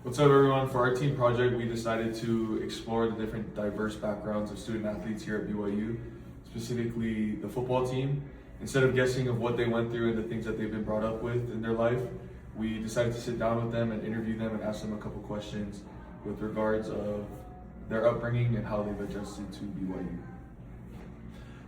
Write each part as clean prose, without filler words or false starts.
What's up, everyone? For our team project, we decided to explore the different diverse backgrounds of student athletes here at BYU, specifically the football team. Instead of guessing of what they went through and the things that they've been brought up with in their life, we decided to sit down with them and interview them and ask them a couple questions with regards of their upbringing and how they've adjusted to BYU.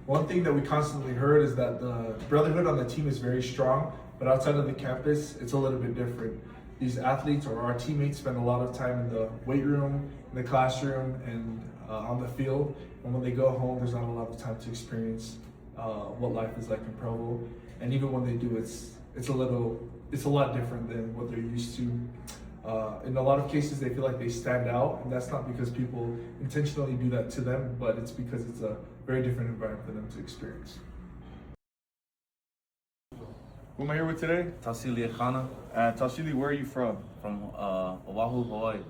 One thing that we constantly heard is that the brotherhood on the team is very strong, but outside of the campus, it's a little bit different. These athletes or our teammates spend a lot of time in the weight room, in the classroom, and on the field. And when they go home, there's not a lot of time to experience what life is like in Provo. And even when they do, it's a lot different than what they're used to. In a lot of cases, they feel like they stand out, and that's not because people intentionally do that to them, but it's because it's a very different environment for them to experience. Who am I here with today? Tausili Khana Tausili, where are you from? from Oahu, Hawaii.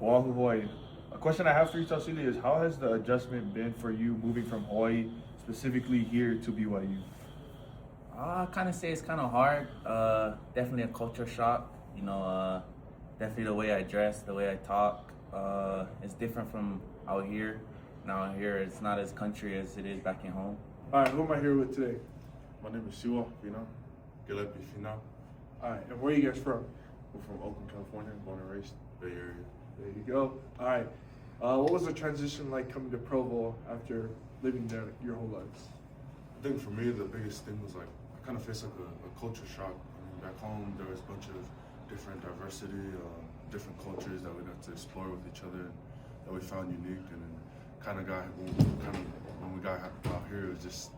Oahu, Hawaii. A question I have for you, Tausili, is how has the adjustment been for you moving from Hawaii, specifically here to BYU? I kind of say it's kind of hard. Definitely a culture shock. Definitely the way I dress, the way I talk. It's different from out here. Now here, it's not as country as it is back in home. All right, who am I here with today? My name is Siwa Fina, Gillespie Fina. All right, and where are you guys from? We're from Oakland, California, born and raised Bay Area. There you go. All right, what was the transition like coming to Provo after living there your whole lives? I think for me, the biggest thing was like, I kind of faced like a culture shock. I mean, back home, there was a bunch of different diversity, different cultures that we got to explore with each other that we found unique. And then when we got out here, it was just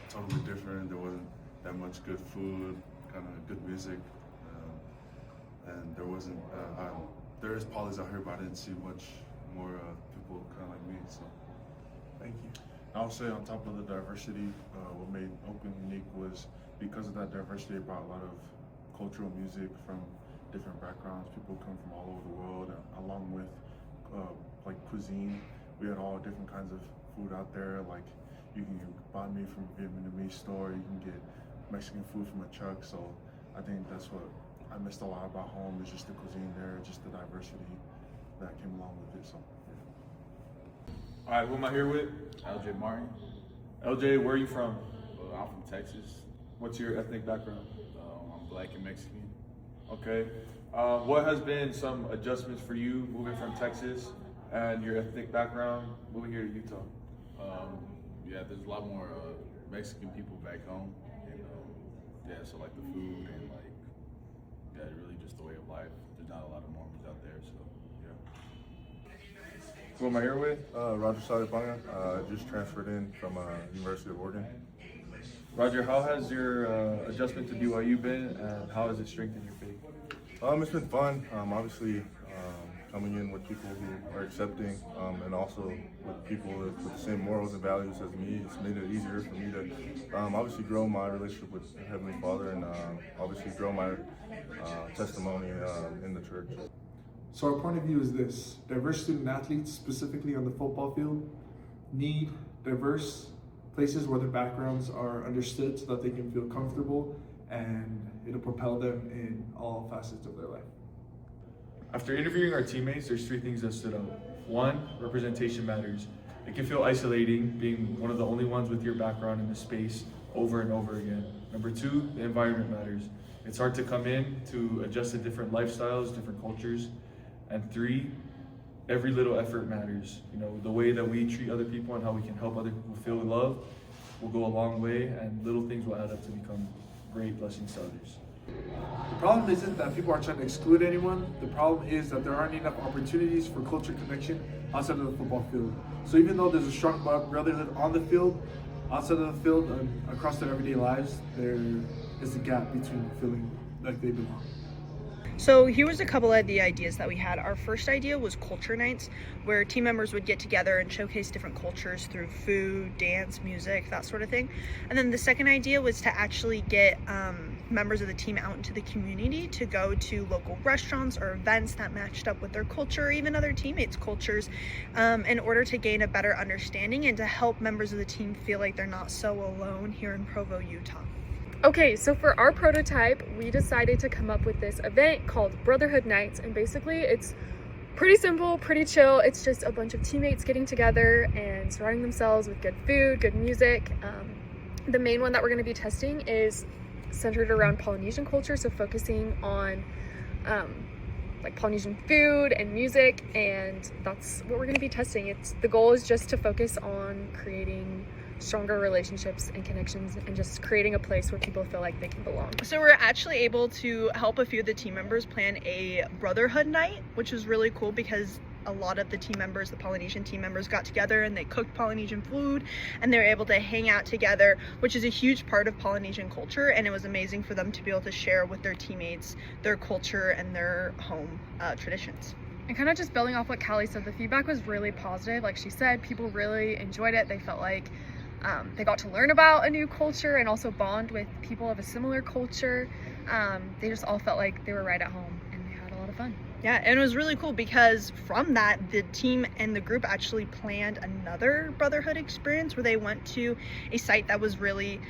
totally different. There wasn't that much good food, kind of good music, and there wasn't. There is polys out here, but I didn't see much more people kind of like me. So, Thank you. I would say on top of the diversity, what made Oakland unique was because of that diversity, it brought a lot of cultural music from different backgrounds. People come from all over the world, along with like cuisine. We had all different kinds of food out there. Like you can get banh mi from a Vietnamese store, you can get Mexican food from a truck. So I think that's what I missed a lot about home, is just the cuisine there, just the diversity that came along with it. So. All right, who am I here with? LJ Martin. LJ, where are you from? I'm from Texas. What's your ethnic background? I'm black and Mexican. Okay. What has been some adjustments for you moving from Texas and your ethnic background moving here to Utah? Yeah, there's a lot more Mexican people back home, and so like the food and like really just the way of life. There's not a lot of Mormons out there, so yeah. Who am I here with? Roger Salipanga, just transferred in from University of Oregon. Roger, how has your adjustment to BYU been, and how has it strengthened your faith? It's been fun. Obviously, coming in with people who are accepting, and also with people with the same morals and values as me, it's made it easier for me to obviously grow my relationship with Heavenly Father, and obviously grow my testimony in the church. So our point of view is this: diverse student athletes, specifically on the football field, need diverse places where their backgrounds are understood so that they can feel comfortable, and it'll propel them in all facets of their life. After interviewing our teammates, there's three things that stood out. One, representation matters. It can feel isolating being one of the only ones with your background in the space over and over again. Number two, the environment matters. It's hard to come in to adjust to different lifestyles, different cultures. And three, every little effort matters. The way that we treat other people and how we can help other people feel loved will go a long way, and little things will add up to become great blessings to others. The problem isn't that people are trying to exclude anyone. The problem is that there aren't enough opportunities for culture connection outside of the football field. So even though there's a strong brotherhood on the field, outside of the field and across their everyday lives, there is a gap between feeling like they belong. So here was a couple of the ideas that we had. Our first idea was culture nights, where team members would get together and showcase different cultures through food, dance, music, that sort of thing. And then the second idea was to actually get members of the team out into the community to go to local restaurants or events that matched up with their culture, or even other teammates' cultures, in order to gain a better understanding and to help members of the team feel like they're not so alone here in Provo, Utah. Okay, so for our prototype, we decided to come up with this event called Brotherhood Nights, and basically it's pretty simple, pretty chill. It's just a bunch of teammates getting together and surrounding themselves with good food, good music. The main one that we're going to be testing is centered around Polynesian culture, so focusing on like Polynesian food and music, and that's what we're going to be testing. The goal is just to focus on creating stronger relationships and connections and just creating a place where people feel like they can belong. So we're actually able to help a few of the team members plan a Brotherhood night, which was really cool because a lot of the team members, the Polynesian team members, got together and they cooked Polynesian food and they were able to hang out together, which is a huge part of Polynesian culture, and it was amazing for them to be able to share with their teammates their culture and their home traditions. And kind of just building off what Callie said, the feedback was really positive. Like she said, people really enjoyed it. They felt like they got to learn about a new culture and also bond with people of a similar culture. They just all felt like they were right at home and they had a lot of fun. Yeah, and it was really cool because from that, the team and the group actually planned another Brotherhood experience where they went to a site that was really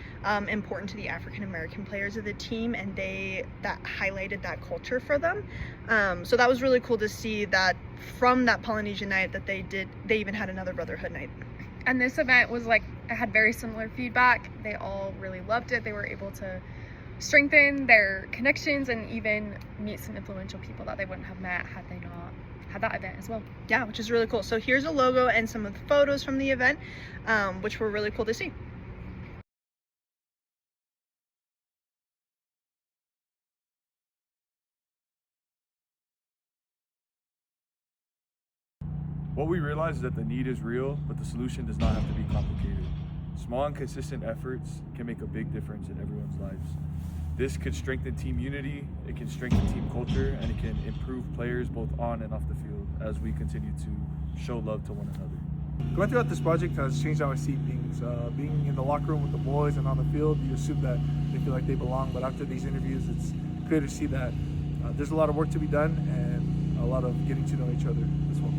important to the African American players of the team, and that highlighted that culture for them. So that was really cool to see that from that Polynesian night that they even had another Brotherhood night. And this event was like, it had very similar feedback. They all really loved it. They were able to strengthen their connections and even meet some influential people that they wouldn't have met had they not had that event as well. Yeah, which is really cool. So here's a logo and some of the photos from the event, which were really cool to see. What we realize is that the need is real, but the solution does not have to be complicated. Small and consistent efforts can make a big difference in everyone's lives. This could strengthen team unity, it can strengthen team culture, and it can improve players both on and off the field as we continue to show love to one another. Going throughout this project has changed how I see things. Being in the locker room with the boys and on the field, you assume that they feel like they belong, but after these interviews, it's clear to see that there's a lot of work to be done and a lot of getting to know each other as well.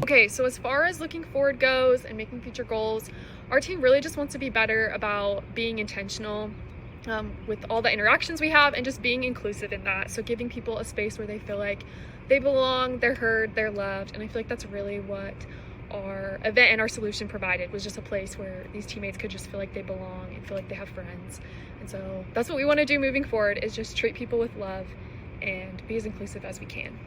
Okay, so as far as looking forward goes and making future goals, our team really just wants to be better about being intentional with all the interactions we have and just being inclusive in that. So giving people a space where they feel like they belong, they're heard, they're loved. And I feel like that's really what our event and our solution provided, was just a place where these teammates could just feel like they belong and feel like they have friends. And so that's what we want to do moving forward, is just treat people with love and be as inclusive as we can.